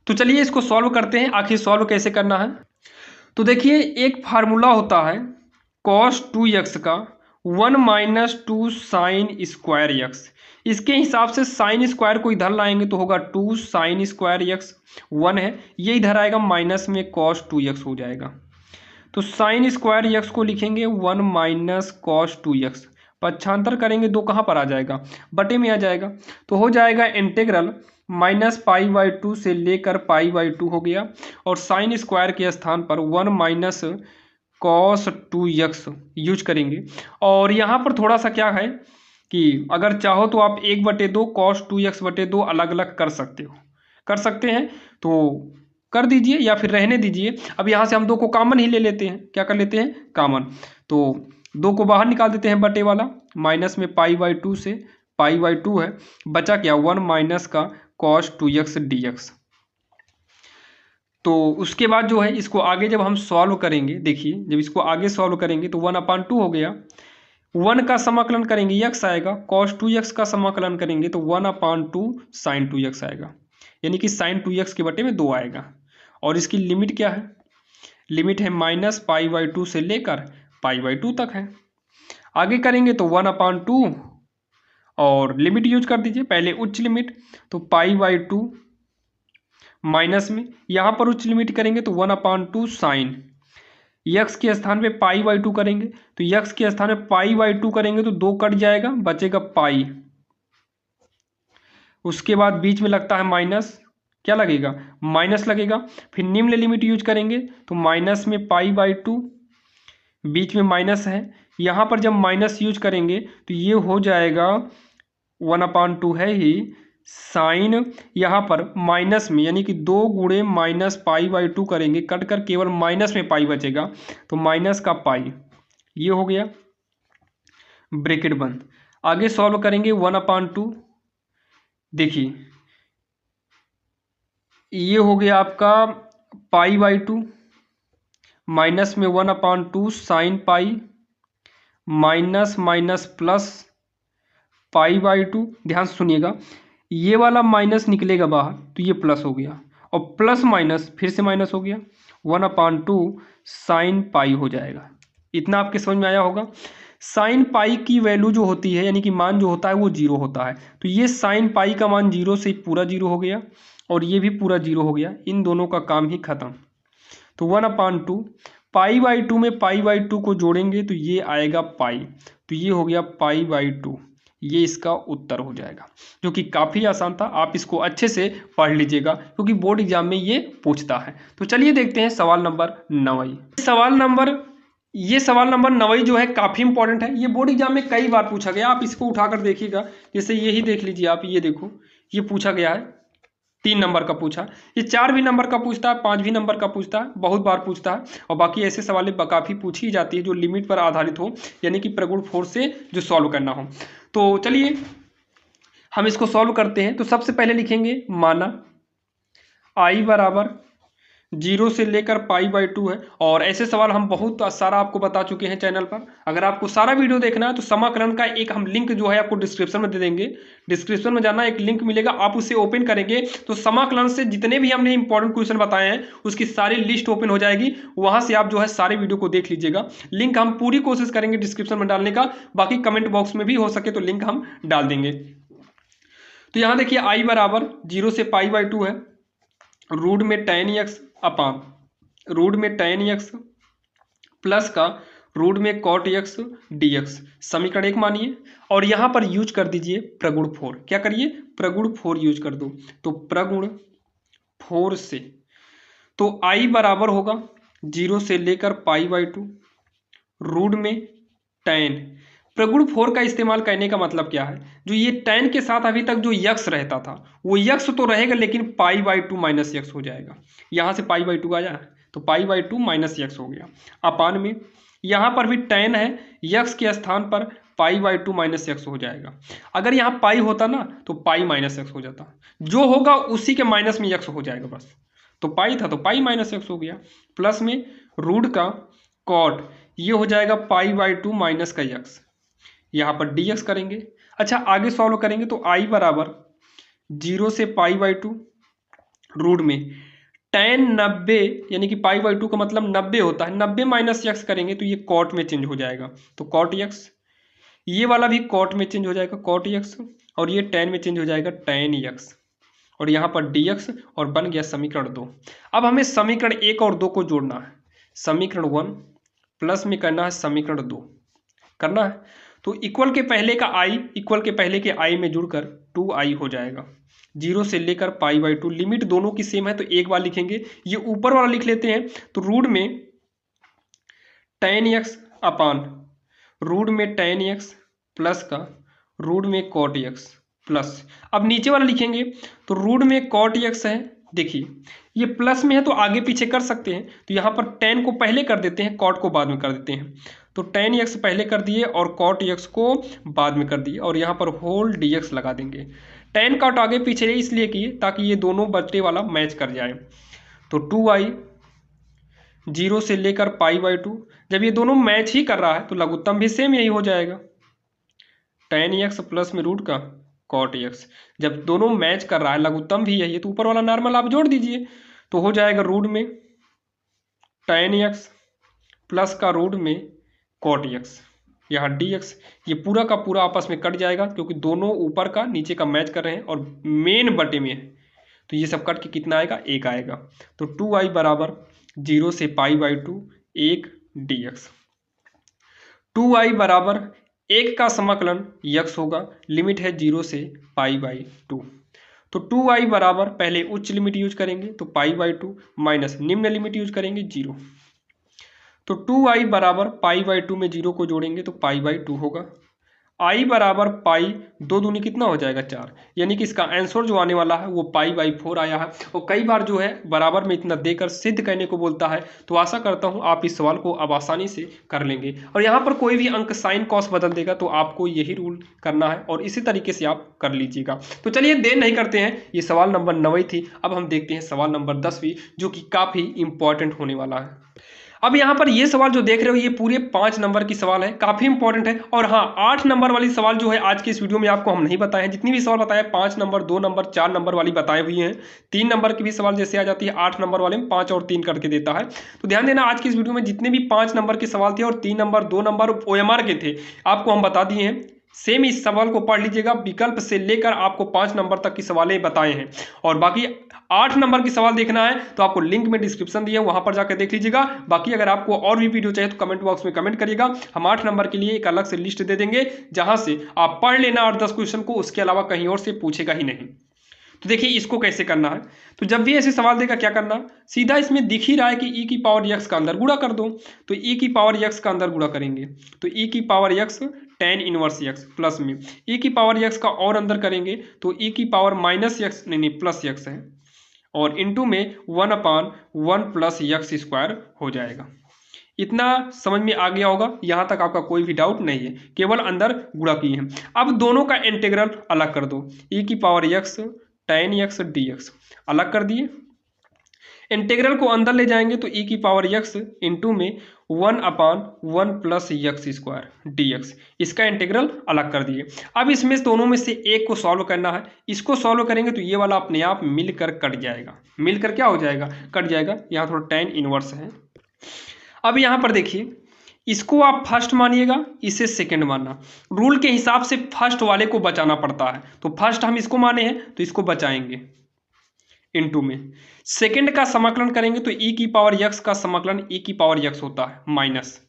तो चलिए इसको सॉल्व करते हैं, आखिर सॉल्व कैसे करना है। तो देखिए, एक फार्मूला होता है cos 2x का 1 - 2 साइन स्क्वायर यक्स। इसके हिसाब से साइन स्क्वायर को इधर लाएंगे तो होगा 2 साइन स्क्वायर यक्स, 1 है, ये इधर आएगा माइनस में cos 2x हो जाएगा। तो साइन स्क्वायर यक्स को लिखेंगे 1 - cos 2x, पक्षांतर करेंगे 2 कहाँ पर आ जाएगा, बटे में आ जाएगा। तो हो जाएगा इंटीग्रल -π/2 से लेकर π/2 हो गया, और साइन स्क्वायर के स्थान पर 1 - cos 2x यूज करेंगे। और यहाँ पर थोड़ा सा क्या है कि अगर चाहो तो आप 1/2 cos 2x/2 अलग अलग कर सकते हो, कर सकते हैं, तो कर दीजिए या फिर रहने दीजिए। अब यहाँ से हम 2 को कॉमन ही ले लेते हैं, क्या कर लेते हैं, कॉमन। तो 2 को बाहर निकाल देते हैं बटे वाला, माइनस में π/2 से π/2 है, बचा क्या 1 - का cos 2x dx। तो उसके बाद जो है, इसको आगे जब हम सॉल्व करेंगे, देखिए जब इसको आगे सॉल्व करेंगे तो 1/2 हो गया, 1 का समाकलन करेंगे x आएगा, cos 2x का समाकलन करेंगे तो 1/2 sin 2x आएगा, यानी कि sin 2x के बटे में 2 आएगा। और इसकी लिमिट क्या है, लिमिट है -π/2 से लेकर π/2 तक है। आगे करेंगे तो 1/2 और लिमिट यूज कर दीजिए, पहले उच्च लिमिट, तो π/2 माइनस में, यहाँ पर उच्च लिमिट करेंगे तो 1/2 साइन, यक्स के स्थान पे π/2 करेंगे, तो यक्स के स्थान पे π/2 करेंगे तो 2 कट जाएगा, बचेगा पाई। उसके बाद बीच में लगता है माइनस, क्या लगेगा, माइनस लगेगा। फिर निम्न लिमिट यूज करेंगे तो माइनस में π/2, बीच में माइनस है, यहाँ पर जब माइनस यूज करेंगे तो ये हो जाएगा 1/2 है ही साइन, यहाँ पर माइनस में, यानी कि 2 गुणे -π/2 करेंगे, कट कर केवल माइनस में पाई बचेगा, तो माइनस का पाई, ये हो गया, ब्रैकेट बंद। आगे सॉल्व करेंगे 1/2, देखिए ये हो गया आपका π/2, माइनस में 1/2 sine pi, minus minus plus π/2। ध्यान से सुनिएगा, ये वाला माइनस निकलेगा बाहर तो ये प्लस हो गया, और प्लस माइनस फिर से माइनस हो गया, 1/2 साइन पाई हो जाएगा। इतना आपके समझ में आया होगा। साइन पाई की वैल्यू जो होती है, यानी कि मान जो होता है वो 0 होता है, तो ये साइन पाई का मान 0 से पूरा 0 हो गया, और ये भी पूरा 0 हो गया, इन दोनों का काम ही खत्म। तो 1/2 π/2 में π/2 को जोड़ेंगे तो ये आएगा पाई, तो ये हो गया π/2, ये इसका उत्तर हो जाएगा, जो कि काफ़ी आसान था। आप इसको अच्छे से पढ़ लीजिएगा, क्योंकि बोर्ड एग्जाम में ये पूछता है। तो चलिए देखते हैं सवाल नंबर 9। ये सवाल नंबर 9 जो है काफ़ी इंपॉर्टेंट है, ये बोर्ड एग्जाम में कई बार पूछा गया। आप इसको उठाकर देखिएगा, जैसे यही देख लीजिए आप, ये देखो, ये पूछा गया है, 3 नंबर का पूछा, ये 4 भी नंबर का पूछता है, 5 भी नंबर का पूछता है, बहुत बार पूछता है। और बाकी ऐसे सवालें काफ़ी पूछी जाती है जो लिमिट पर आधारित हो, यानी कि प्रगुण फोर्स से जो सॉल्व करना हो। तो चलिए हम इसको सॉल्व करते हैं। तो सबसे पहले लिखेंगे माना आई बराबर 0 से लेकर π/2 है। और ऐसे सवाल हम बहुत सारा आपको बता चुके हैं चैनल पर। अगर आपको सारा वीडियो देखना है तो समाकलन का एक हम लिंक जो है आपको डिस्क्रिप्शन में दे देंगे। डिस्क्रिप्शन में जाना, एक लिंक मिलेगा, आप उसे ओपन करेंगे तो समाकलन से जितने भी हमने इंपॉर्टेंट क्वेश्चन बताए हैं उसकी सारी लिस्ट ओपन हो जाएगी। वहां से आप जो है सारे वीडियो को देख लीजिएगा। लिंक हम पूरी कोशिश करेंगे डिस्क्रिप्शन में डालने का, बाकी कमेंट बॉक्स में भी हो सके तो लिंक हम डाल देंगे। तो यहां देखिए आई बराबर 0 से π/2 है, रूट में tan x अपान रूट में tan x प्लस का रूट में cot x dx, समीकरण 1 मानिए। और यहां पर यूज कर दीजिए प्रगुण 4। क्या करिए? प्रगुण 4 यूज कर दो। तो प्रगुण 4 से तो i बराबर होगा 0 से लेकर π/2 रूट में tan। प्रगुण 4 का इस्तेमाल करने का मतलब क्या है? जो ये tan के साथ अभी तक जो यक्स रहता था वो यक्स तो रहेगा लेकिन π/2 माइनस यक्स हो जाएगा। यहां से π/2 आया तो π/2 माइनस यक्स हो गया। अपान में यहां पर भी tan है, यक्स के स्थान पर π/2 माइनस यक्स हो जाएगा। अगर यहाँ पाई होता ना तो पाई माइनस यक्स हो जाता, जो होगा उसी के माइनस में यक्स हो जाएगा बस। तो पाई था तो पाई माइनस यक्स हो गया। प्लस में रूट का कॉट, ये हो जाएगा π/2 माइनस का यक्स, यहाँ पर dx करेंगे। अच्छा आगे सॉल्व करेंगे तो i बराबर 0 से π/2 रूट में tan 90, यानी कि π/2 का मतलब 90 होता है, 90 माइनस यक्स करेंगे तो ये कॉट में चेंज हो जाएगा। तो कॉट यक्स, ये वाला भी कॉट में चेंज हो जाएगा कॉट यक्स, और ये tan में चेंज हो जाएगा tan यक्स, और यहाँ पर dx, और बन गया समीकरण 2। अब हमें समीकरण 1 और 2 को जोड़ना है। समीकरण 1 प्लस में करना है समीकरण 2 करना है। तो इक्वल के पहले का i इक्वल के पहले के i में जुड़कर 2i हो जाएगा। 0 से लेकर π/2, लिमिट दोनों की सेम है तो एक बार लिखेंगे। ये ऊपर वाला लिख लेते हैं। तो रूट में tan x अपान रूट में tan x प्लस का रूट में cot x प्लस, अब नीचे वाला लिखेंगे तो रूट में cot x है। देखिए ये प्लस में है तो आगे पीछे कर सकते हैं, तो यहाँ पर tan को पहले कर देते हैं, cot को बाद में कर देते हैं। तो tan x पहले कर दिए और cot x को बाद में कर दिए, और यहाँ पर होल dx लगा देंगे। tan cot आगे पीछे इसलिए किए ताकि ये दोनों बचने वाला मैच कर जाए। तो 2i 0 से लेकर π/2, जब ये दोनों मैच ही कर रहा है तो लघुत्तम भी सेम यही हो जाएगा। tan x प्लस में रूट का cot x, जब दोनों मैच कर रहा है लघुत्तम भी यही है तो ऊपर वाला नॉर्मल आप जोड़ दीजिए। तो हो जाएगा रूट में tan x प्लस का रूट में cot x, यहाँ dx, ये पूरा का पूरा आपस में कट जाएगा क्योंकि दोनों ऊपर का नीचे का मैच कर रहे हैं और मेन बटे में है, तो ये सब कट के कितना आएगा? 1 आएगा। तो 2i बराबर 0 से π/2 1 dx। 2i बराबर 1 का समाकलन यक्स होगा, लिमिट है 0 से π/2। तो 2i बराबर पहले उच्च लिमिट यूज करेंगे तो π/2 माइनस निम्न लिमिट यूज करेंगे 0। तो 2i बराबर π/2 में 0 को जोड़ेंगे तो π/2 होगा। i बराबर पाई, 2 दूनी कितना हो जाएगा? 4, यानी कि इसका आंसर जो आने वाला है वो π/4 आया है। और कई बार जो है बराबर में इतना देकर सिद्ध करने को बोलता है, तो आशा करता हूँ आप इस सवाल को अब आसानी से कर लेंगे। और यहाँ पर कोई भी अंक साइन कॉस बदल देगा तो आपको यही रूल करना है और इसी तरीके से आप कर लीजिएगा। तो चलिए देर नहीं करते हैं, ये सवाल नंबर 9 थी। अब हम देखते हैं सवाल नंबर 10वीं, जो कि काफ़ी इंपॉर्टेंट होने वाला है। अब यहाँ पर ये सवाल जो देख रहे हो ये पूरे 5 नंबर की सवाल है, काफ़ी इंपॉर्टेंट है। और हाँ 8 नंबर वाली सवाल जो है आज के इस वीडियो में आपको हम नहीं बताए हैं। जितनी भी सवाल बताए 5 नंबर, 2 नंबर, 4 नंबर वाली बताए हुई हैं। 3 नंबर की भी सवाल जैसे आ जाती है 8 नंबर वाले में 5 और 3 करके देता है। तो ध्यान देना आज की इस वीडियो में जितने भी 5 नंबर के सवाल थे और 3 नंबर, 2 नंबर OMR के थे आपको हम बता दिए हैं। सेम इस सवाल को पढ़ लीजिएगा, विकल्प से लेकर आपको 5 नंबर तक की सवालें बताए हैं। और बाकी 8 नंबर की सवाल देखना है तो आपको लिंक में डिस्क्रिप्शन दिया है, वहां पर जाकर देख लीजिएगा। बाकी अगर आपको और भी वीडियो चाहिए तो कमेंट बॉक्स में कमेंट करिएगा, हम 8 नंबर के लिए एक अलग से लिस्ट दे देंगे जहां से आप पढ़ लेना 8-10 क्वेश्चन को, उसके अलावा कहीं और से पूछेगा ही नहीं। तो देखिए इसको कैसे करना है। तो जब भी ऐसे सवाल देगा क्या करना, सीधा इसमें दिख ही रहा है कि e की पावर x का अंदर गुणा कर दो। तो e की पावर x का अंदर गुणा करेंगे तो e की power x tan inverse x plus में e की पावर x का और अंदर करेंगे तो e की पावर माइनस x, नहीं प्लस x है, और इंटू में 1/1 प्लस x स्क्वायर हो जाएगा। इतना समझ में आ गया होगा, यहाँ तक आपका कोई भी डाउट नहीं है, केवल अंदर गुणा किए हैं। अब दोनों का इंटीग्रल अलग कर दो, e की power x tan x dx अलग कर दिए। इंटीग्रल को अंदर ले जाएंगे तो e की पावर x इंटू में 1/1 प्लस एक्स स्क्वायर dx, इसका इंटीग्रल अलग कर दिए। अब इसमें दोनों में से एक को सॉल्व करना है, इसको सॉल्व करेंगे तो ये वाला अपने आप मिलकर कट जाएगा, मिलकर क्या हो जाएगा, कट जाएगा। यहाँ थोड़ा tan इनवर्स है। अब यहाँ पर देखिए, इसको आप फर्स्ट मानिएगा, इसे सेकंड मानना, रूल के हिसाब से फर्स्ट वाले को बचाना पड़ता है, तो फर्स्ट हम इसको माने हैं तो इसको बचाएंगे इनटू में। सेकंड का समाकलन करेंगे तो e की पावर x का समाकलन e की पावर x होता है माइनस,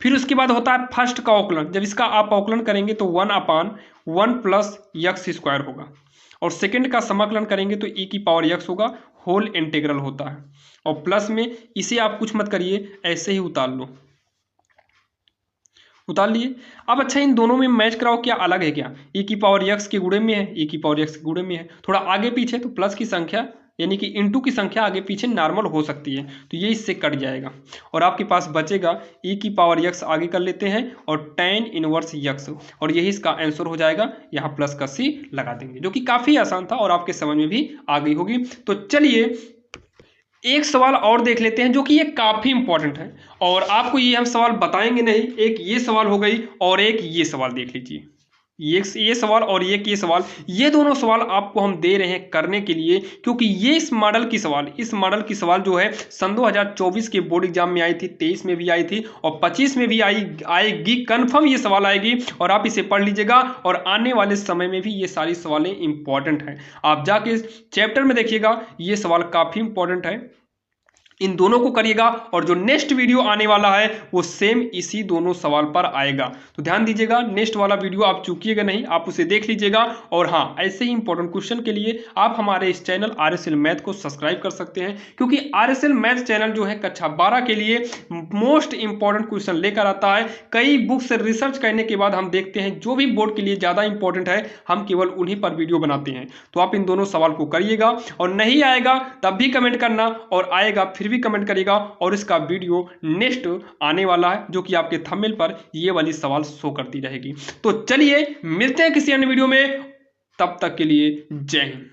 फिर उसके बाद होता है फर्स्ट का अवकलन, जब इसका आप अवकलन करेंगे तो 1/1 प्लस एक्स स्क्वायर होगा, और सेकंड का समाकलन करेंगे तो e की पावर x होगा, होल इंटीग्रल होता है, और प्लस में इसे आप कुछ मत करिए, ऐसे ही उतार लो, उतार लिए। अब अच्छा, इन दोनों में मैच कराओ, क्या अलग है क्या, e की पावर x के गुणे में है, e की पावर x के गुणे में है, थोड़ा आगे पीछे तो प्लस की संख्या यानी कि इंटू की संख्या आगे पीछे नॉर्मल हो सकती है, तो ये इससे कट जाएगा और आपके पास बचेगा e की पावर x आगे कर लेते हैं और tan इनवर्स x, और यही इसका आंसर हो जाएगा। यहाँ प्लस का c लगा देंगे, जो कि काफ़ी आसान था और आपके समझ में भी आ गई होगी। तो चलिए एक सवाल और देख लेते हैं जो कि ये काफी इंपॉर्टेंट है, और आपको ये हम सवाल बताएंगे नहीं, एक ये सवाल हो गई और एक ये सवाल देख लीजिए, ये सवाल और ये सवाल, ये दोनों सवाल आपको हम दे रहे हैं करने के लिए, क्योंकि ये इस मॉडल की सवाल जो है सन 2024 के बोर्ड एग्जाम में आई थी, 23 में भी आई थी और 25 में भी आएगी, कंफर्म ये सवाल आएगी, और आप इसे पढ़ लीजिएगा और आने वाले समय में भी ये सारी सवालें इंपॉर्टेंट हैं। आप जाके चैप्टर में देखिएगा, ये सवाल काफी इंपॉर्टेंट है, इन दोनों को करिएगा, और जो नेक्स्ट वीडियो आने वाला है वो सेम इसी दोनों सवाल पर आएगा, तो ध्यान दीजिएगा, नेक्स्ट वाला वीडियो आप चूकिएगा नहीं, आप उसे देख लीजिएगा। और हाँ, ऐसे ही इंपॉर्टेंट क्वेश्चन के लिए आप हमारे इस चैनल RSL मैथ को सब्सक्राइब कर सकते हैं, क्योंकि RSL मैथ चैनल जो है कक्षा 12 के लिए मोस्ट इंपॉर्टेंट क्वेश्चन लेकर आता है। कई बुक से रिसर्च करने के बाद हम देखते हैं जो भी बोर्ड के लिए ज़्यादा इंपॉर्टेंट है, हम केवल उन्हीं पर वीडियो बनाते हैं। तो आप इन दोनों सवाल को करिएगा, और नहीं आएगा तब भी कमेंट करना, और आएगा फिर भी कमेंट करिएगा, और इसका वीडियो नेक्स्ट आने वाला है जो कि आपके थंबनेल पर ये वाली सवाल शो करती रहेगी। तो चलिए मिलते हैं किसी अन्य वीडियो में, तब तक के लिए जय हिंद।